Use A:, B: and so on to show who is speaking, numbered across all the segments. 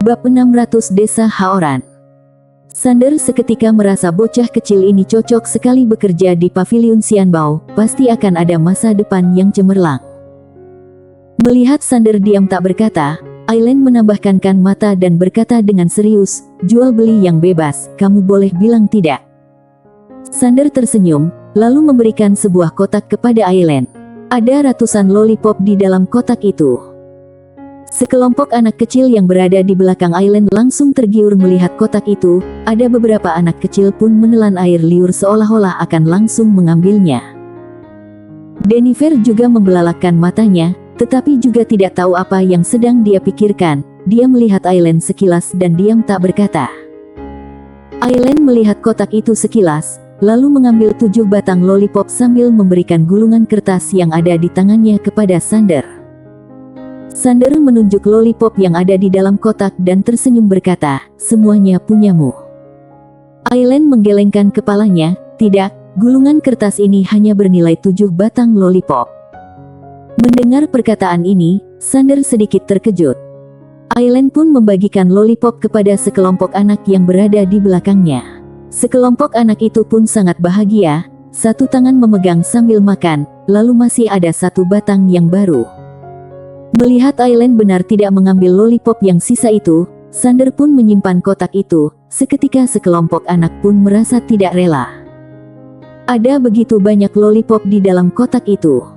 A: Bab 600 Desa Haoran. Sander seketika merasa bocah kecil ini cocok sekali bekerja di paviliun Xianbao, pasti akan ada masa depan yang cemerlang. Melihat Sander diam tak berkata, Aileen menambahkan mata dan berkata dengan serius, jual beli yang bebas, kamu boleh bilang tidak. Sander tersenyum, lalu memberikan sebuah kotak kepada Aileen. Ada ratusan lollipop di dalam kotak itu. Sekelompok anak kecil yang berada di belakang Aileen langsung tergiur melihat kotak itu. Ada beberapa anak kecil pun menelan air liur seolah-olah akan langsung mengambilnya. Dennifer juga membelalakkan matanya, tetapi juga tidak tahu apa yang sedang dia pikirkan. Dia melihat Aileen sekilas dan diam tak berkata. Aileen melihat kotak itu sekilas, lalu mengambil 7 batang lollipop sambil memberikan gulungan kertas yang ada di tangannya kepada Sander. Sander menunjuk lollipop yang ada di dalam kotak dan tersenyum berkata, semuanya punyamu. Aileen menggelengkan kepalanya, tidak, gulungan kertas ini hanya bernilai 7 batang lollipop. Mendengar perkataan ini, Sander sedikit terkejut. Aileen pun membagikan lollipop kepada sekelompok anak yang berada di belakangnya. Sekelompok anak itu pun sangat bahagia, satu tangan memegang sambil makan, lalu masih ada 1 batang yang baru. Melihat Aileen benar tidak mengambil lollipop yang sisa itu, Sander pun menyimpan kotak itu. Seketika sekelompok anak pun merasa tidak rela. Ada begitu banyak lollipop di dalam kotak itu.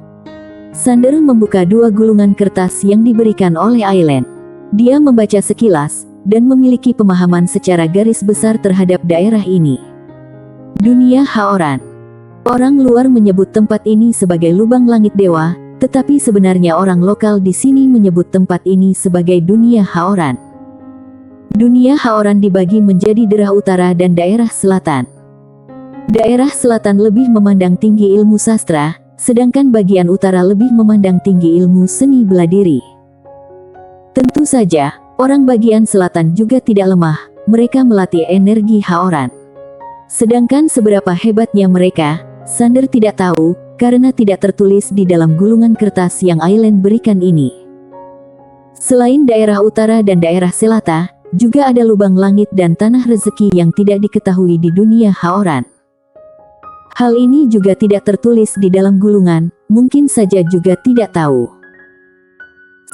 A: Sander membuka 2 gulungan kertas yang diberikan oleh Aileen. Dia membaca sekilas, dan memiliki pemahaman secara garis besar terhadap daerah ini. Dunia Haoran. Orang luar menyebut tempat ini sebagai lubang langit dewa, tetapi sebenarnya orang lokal di sini menyebut tempat ini sebagai dunia Haoran. Dunia Haoran dibagi menjadi daerah utara dan daerah selatan. Daerah selatan lebih memandang tinggi ilmu sastra, sedangkan bagian utara lebih memandang tinggi ilmu seni bela diri. Tentu saja, orang bagian selatan juga tidak lemah, mereka melatih energi Haoran. Sedangkan seberapa hebatnya mereka, Sander tidak tahu, karena tidak tertulis di dalam gulungan kertas yang Aileen berikan ini. Selain daerah utara dan daerah selatan, juga ada lubang langit dan tanah rezeki yang tidak diketahui di dunia Haoran. Hal ini juga tidak tertulis di dalam gulungan, mungkin saja juga tidak tahu.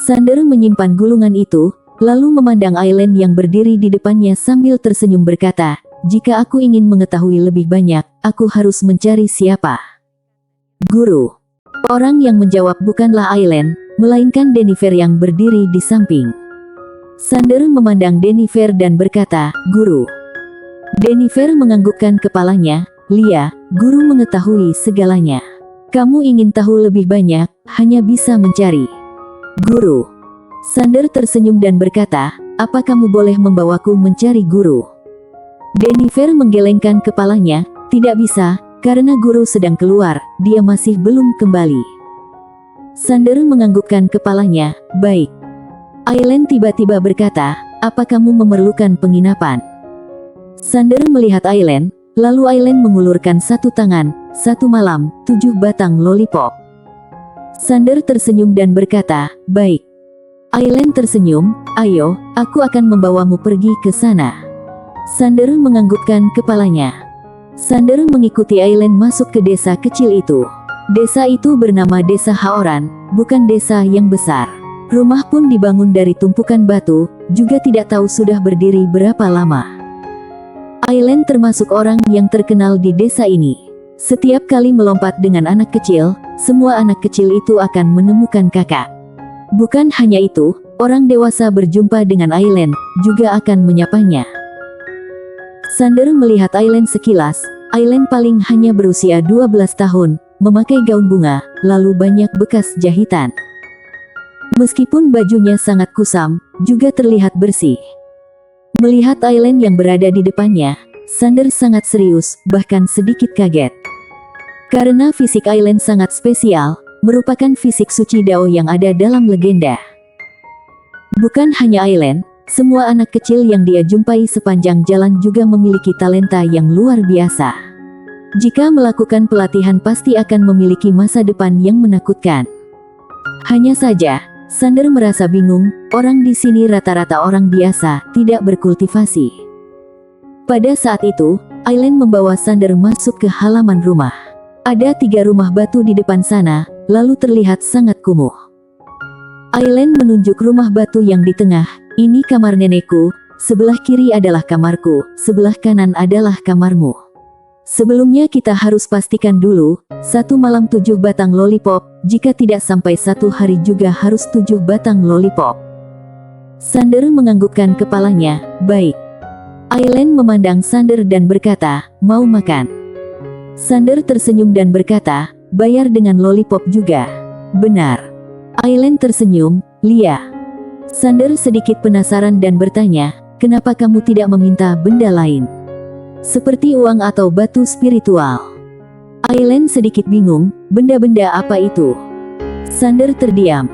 A: Sander menyimpan gulungan itu, lalu memandang Aileen yang berdiri di depannya sambil tersenyum berkata, jika aku ingin mengetahui lebih banyak, aku harus mencari siapa? Guru. Orang yang menjawab bukanlah Aileen, melainkan Dennifer yang berdiri di samping. Sander memandang Dennifer dan berkata, guru. Dennifer menganggukkan kepalanya, Lia, guru mengetahui segalanya. Kamu ingin tahu lebih banyak, hanya bisa mencari. Guru. Sander tersenyum dan berkata, apa kamu boleh membawaku mencari guru? Dennifer menggelengkan kepalanya, tidak bisa, karena guru sedang keluar, dia masih belum kembali. Sander menganggukkan kepalanya, baik. Aileen tiba-tiba berkata, apa kamu memerlukan penginapan? Sander melihat Aileen, lalu Aileen mengulurkan 1 tangan, 1 malam, 7 batang lollipop. Sander tersenyum dan berkata, baik. Aileen tersenyum, ayo, aku akan membawamu pergi ke sana. Sander menganggukkan kepalanya. Sander mengikuti Aileen masuk ke desa kecil itu. Desa itu bernama Desa Haoran, bukan desa yang besar. Rumah pun dibangun dari tumpukan batu, juga tidak tahu sudah berdiri berapa lama. Aileen termasuk orang yang terkenal di desa ini. Setiap kali melompat dengan anak kecil, semua anak kecil itu akan menemukan kakak. Bukan hanya itu, orang dewasa berjumpa dengan Aileen, juga akan menyapanya. Sander melihat Aileen sekilas. Aileen paling hanya berusia 12 tahun, memakai gaun bunga, lalu banyak bekas jahitan. Meskipun bajunya sangat kusam, juga terlihat bersih. Melihat Aileen yang berada di depannya, Sander sangat serius, bahkan sedikit kaget. Karena fisik Aileen sangat spesial, merupakan fisik suci Dao yang ada dalam legenda. Bukan hanya Aileen, semua anak kecil yang dia jumpai sepanjang jalan juga memiliki talenta yang luar biasa. Jika melakukan pelatihan pasti akan memiliki masa depan yang menakutkan. Hanya saja, Sander merasa bingung, orang di sini rata-rata orang biasa, tidak berkultivasi. Pada saat itu, Aileen membawa Sander masuk ke halaman rumah. Ada 3 rumah batu di depan sana, lalu terlihat sangat kumuh. Aileen menunjuk rumah batu yang di tengah, ini kamar nenekku, sebelah kiri adalah kamarku, sebelah kanan adalah kamarmu. Sebelumnya kita harus pastikan dulu, 1 malam 7 batang lollipop, jika tidak sampai 1 hari juga harus 7 batang lollipop. Sander menganggukkan kepalanya, baik. Aileen memandang Sander dan berkata, mau makan? Sander tersenyum dan berkata, bayar dengan lollipop juga. Benar. Aileen tersenyum, Lia. Sander sedikit penasaran dan bertanya, kenapa kamu tidak meminta benda lain? Seperti uang atau batu spiritual. Aileen sedikit bingung, benda-benda apa itu? Sander terdiam.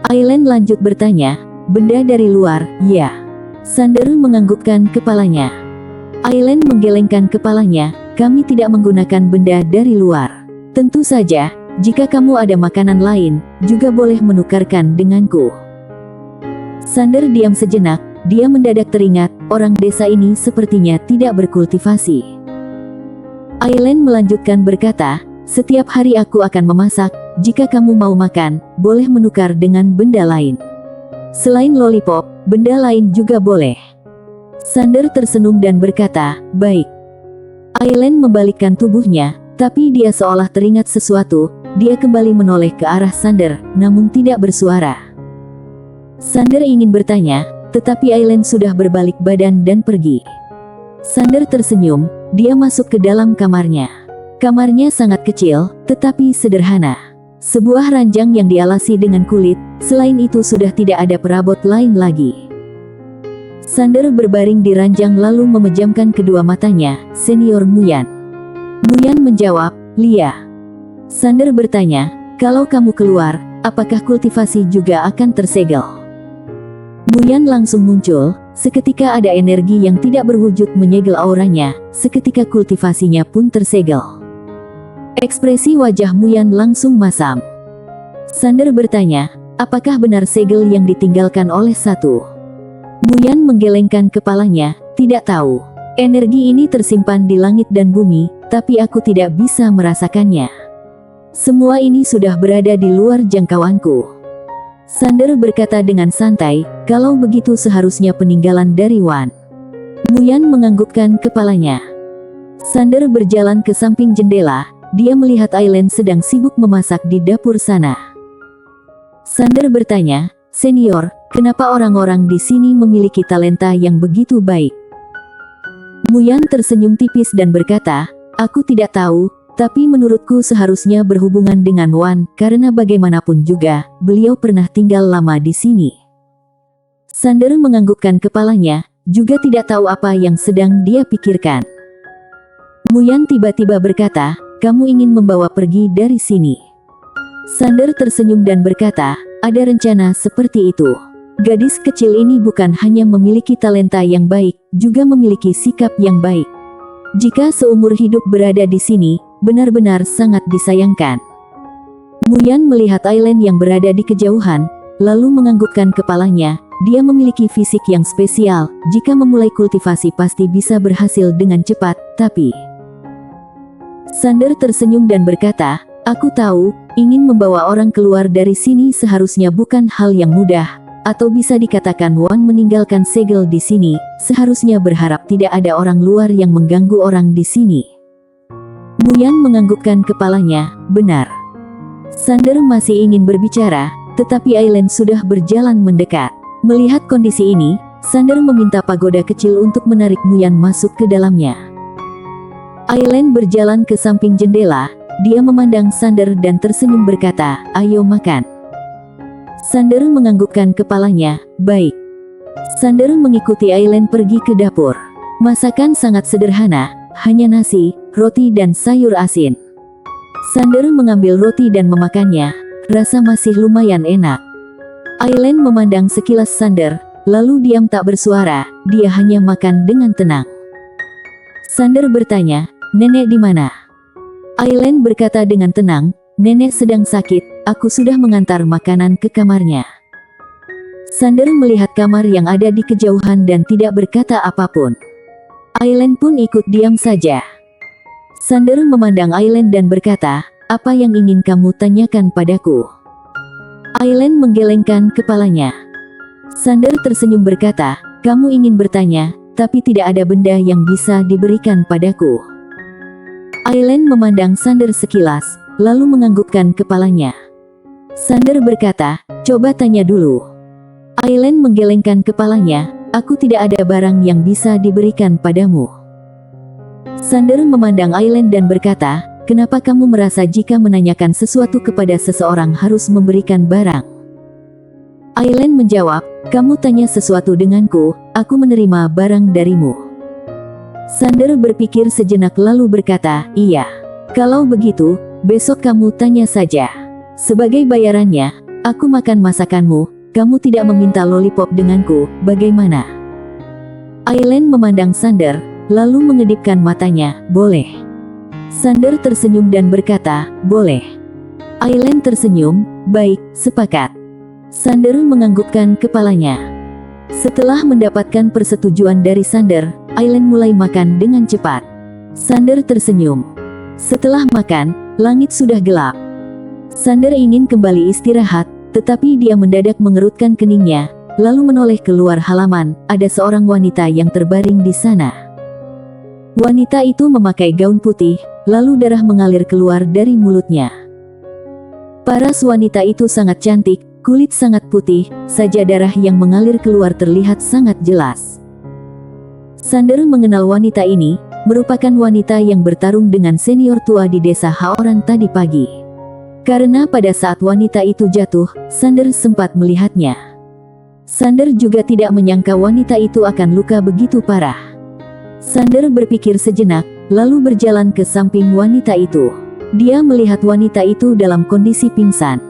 A: Aileen lanjut bertanya, benda dari luar, ya. Sander menganggukkan kepalanya. Aileen menggelengkan kepalanya, kami tidak menggunakan benda dari luar. Tentu saja, jika kamu ada makanan lain, juga boleh menukarkan denganku. Sander diam sejenak, dia mendadak teringat, orang desa ini sepertinya tidak berkultivasi. Aileen melanjutkan berkata, setiap hari aku akan memasak, jika kamu mau makan, boleh menukar dengan benda lain. Selain lollipop, benda lain juga boleh. Sander tersenyum dan berkata, baik. Aileen membalikkan tubuhnya, tapi dia seolah teringat sesuatu, dia kembali menoleh ke arah Sander, namun tidak bersuara. Sander ingin bertanya, tetapi Aileen sudah berbalik badan dan pergi. Sander tersenyum, dia masuk ke dalam kamarnya. Kamarnya sangat kecil, tetapi sederhana. Sebuah ranjang yang dialasi dengan kulit, selain itu sudah tidak ada perabot lain lagi. Sander berbaring di ranjang lalu memejamkan kedua matanya, senior Muyan. Muyan menjawab, Lia. Sander bertanya, kalau kamu keluar, apakah kultivasi juga akan tersegel? Muyan langsung muncul, seketika ada energi yang tidak berwujud menyegel auranya, seketika kultivasinya pun tersegel. Ekspresi wajah Muyan langsung masam. Sander bertanya, apakah benar segel yang ditinggalkan oleh satu? Muyan menggelengkan kepalanya, tidak tahu. Energi ini tersimpan di langit dan bumi, tapi aku tidak bisa merasakannya. Semua ini sudah berada di luar jangkauanku. Sander berkata dengan santai, kalau begitu seharusnya peninggalan dari Wan. Muyan menganggukkan kepalanya. Sander berjalan ke samping jendela, dia melihat Aileen sedang sibuk memasak di dapur sana. Sander bertanya, senior, kenapa orang-orang di sini memiliki talenta yang begitu baik? Muyan tersenyum tipis dan berkata, aku tidak tahu, tapi menurutku seharusnya berhubungan dengan Wan, karena bagaimanapun juga, beliau pernah tinggal lama di sini. Sander menganggukkan kepalanya, juga tidak tahu apa yang sedang dia pikirkan. Muyan tiba-tiba berkata, kamu ingin membawa pergi dari sini. Sander tersenyum dan berkata, ada rencana seperti itu. Gadis kecil ini bukan hanya memiliki talenta yang baik, juga memiliki sikap yang baik. Jika seumur hidup berada di sini, benar-benar sangat disayangkan. Muyan melihat Aileen yang berada di kejauhan, lalu menganggukkan kepalanya, dia memiliki fisik yang spesial, jika memulai kultivasi pasti bisa berhasil dengan cepat, tapi... Sander tersenyum dan berkata, aku tahu, ingin membawa orang keluar dari sini seharusnya bukan hal yang mudah, atau bisa dikatakan Wan meninggalkan segel di sini, seharusnya berharap tidak ada orang luar yang mengganggu orang di sini. Muyan menganggukkan kepalanya, benar. Sander masih ingin berbicara, tetapi Aileen sudah berjalan mendekat. Melihat kondisi ini, Sander meminta pagoda kecil untuk menarik Muyan masuk ke dalamnya. Aileen berjalan ke samping jendela, dia memandang Sander dan tersenyum berkata, ayo makan. Sander menganggukkan kepalanya, baik. Sander mengikuti Aileen pergi ke dapur. Masakan sangat sederhana, hanya nasi, roti dan sayur asin. Sander mengambil roti dan memakannya, rasa masih lumayan enak. Aileen memandang sekilas Sander, lalu diam tak bersuara, dia hanya makan dengan tenang. Sander bertanya, nenek di mana? Aileen berkata dengan tenang, nenek sedang sakit, aku sudah mengantar makanan ke kamarnya. Sander melihat kamar yang ada di kejauhan dan tidak berkata apapun. Aileen pun ikut diam saja. Sander memandang Aileen dan berkata, "Apa yang ingin kamu tanyakan padaku?" Aileen menggelengkan kepalanya. Sander tersenyum berkata, "Kamu ingin bertanya, tapi tidak ada benda yang bisa diberikan padaku." Aileen memandang Sander sekilas, lalu menganggukkan kepalanya. Sander berkata, "Coba tanya dulu." Aileen menggelengkan kepalanya, "Aku tidak ada barang yang bisa diberikan padamu." Sander memandang Aileen dan berkata, "Kenapa kamu merasa jika menanyakan sesuatu kepada seseorang harus memberikan barang?" Aileen menjawab, "Kamu tanya sesuatu denganku, aku menerima barang darimu." Sander berpikir sejenak lalu berkata, "Iya. Kalau begitu, besok kamu tanya saja. Sebagai bayarannya, aku makan masakanmu. Kamu tidak meminta lollipop denganku, bagaimana?" Aileen memandang Sander, lalu mengedipkan matanya, "Boleh." Sander tersenyum dan berkata, "Boleh." Aileen tersenyum, "Baik, sepakat." Sander menganggukkan kepalanya. Setelah mendapatkan persetujuan dari Sander, Aileen mulai makan dengan cepat. Sander tersenyum. Setelah makan, langit sudah gelap. Sander ingin kembali istirahat, tetapi dia mendadak mengerutkan keningnya, lalu menoleh keluar halaman. Ada seorang wanita yang terbaring di sana. Wanita itu memakai gaun putih, lalu darah mengalir keluar dari mulutnya. Paras wanita itu sangat cantik, kulit sangat putih, saja darah yang mengalir keluar terlihat sangat jelas. Sander mengenal wanita ini, merupakan wanita yang bertarung dengan senior tua di desa Haoran tadi pagi. Karena pada saat wanita itu jatuh, Sander sempat melihatnya. Sander juga tidak menyangka wanita itu akan luka begitu parah. Sander berpikir sejenak, lalu berjalan ke samping wanita itu. Dia melihat wanita itu dalam kondisi pingsan.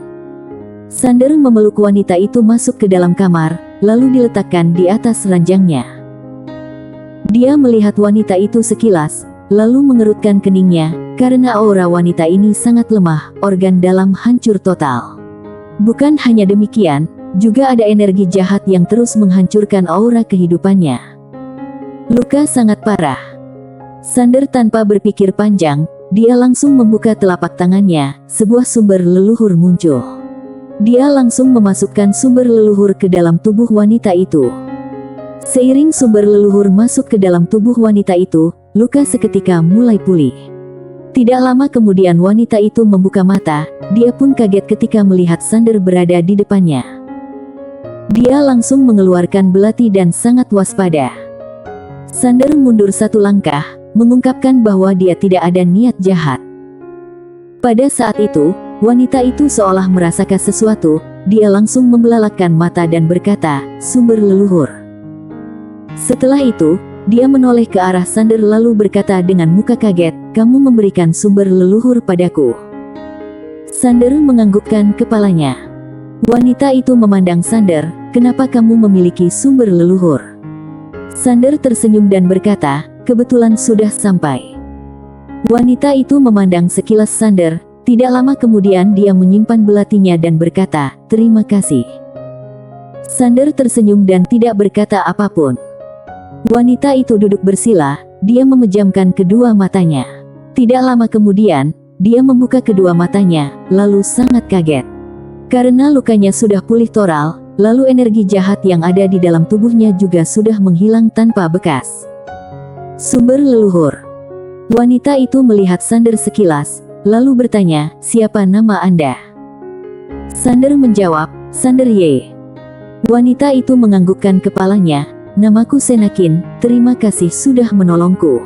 A: Sander memeluk wanita itu masuk ke dalam kamar, lalu diletakkan di atas ranjangnya. Dia melihat wanita itu sekilas, lalu mengerutkan keningnya, karena aura wanita ini sangat lemah, organ dalam hancur total. Bukan hanya demikian, juga ada energi jahat yang terus menghancurkan aura kehidupannya. Luka sangat parah. Sander tanpa berpikir panjang, dia langsung membuka telapak tangannya, sebuah sumber leluhur muncul. Dia langsung memasukkan sumber leluhur ke dalam tubuh wanita itu. Seiring sumber leluhur masuk ke dalam tubuh wanita itu, luka seketika mulai pulih. Tidak lama kemudian wanita itu membuka mata, dia pun kaget ketika melihat Sander berada di depannya. Dia langsung mengeluarkan belati dan sangat waspada. Sander mundur satu langkah, mengungkapkan bahwa dia tidak ada niat jahat. Pada saat itu, wanita itu seolah merasakan sesuatu, dia langsung membelalakkan mata dan berkata, "Sumber leluhur." Setelah itu, dia menoleh ke arah Sander lalu berkata dengan muka kaget, "Kamu memberikan sumber leluhur padaku." Sander menganggukkan kepalanya. Wanita itu memandang Sander, "Kenapa kamu memiliki sumber leluhur?" Sander tersenyum dan berkata, "Kebetulan sudah sampai." Wanita itu memandang sekilas Sander, tidak lama kemudian dia menyimpan belatinya dan berkata, "Terima kasih." Sander tersenyum dan tidak berkata apapun. Wanita itu duduk bersila, dia memejamkan kedua matanya. Tidak lama kemudian, dia membuka kedua matanya, lalu sangat kaget. Karena lukanya sudah pulih total, lalu energi jahat yang ada di dalam tubuhnya juga sudah menghilang tanpa bekas. Sumber leluhur. Wanita itu melihat Sander sekilas, lalu bertanya, "Siapa nama Anda?" Sander menjawab, "Sander Ye." Wanita itu menganggukkan kepalanya, "Namaku Senakin, terima kasih sudah menolongku."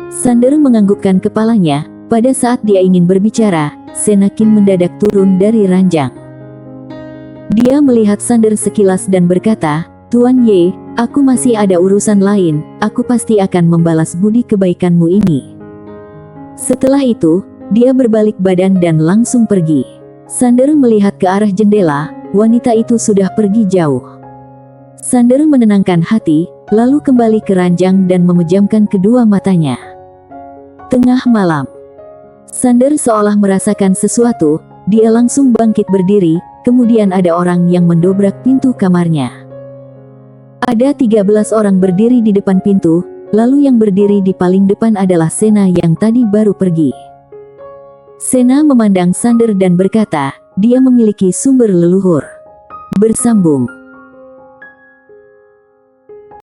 A: Sander menganggukkan kepalanya, pada saat dia ingin berbicara, Senakin mendadak turun dari ranjang. Dia melihat Sander sekilas dan berkata, "Tuan Ye, aku masih ada urusan lain, aku pasti akan membalas budi kebaikanmu ini." Setelah itu, dia berbalik badan dan langsung pergi. Sander melihat ke arah jendela, wanita itu sudah pergi jauh. Sander menenangkan hati, lalu kembali ke ranjang dan memejamkan kedua matanya. Tengah malam. Sander seolah merasakan sesuatu, dia langsung bangkit berdiri, kemudian ada orang yang mendobrak pintu kamarnya. Ada 13 orang berdiri di depan pintu, lalu yang berdiri di paling depan adalah Sena yang tadi baru pergi. Sena memandang Sander dan berkata, dia memiliki sumber leluhur. Bersambung.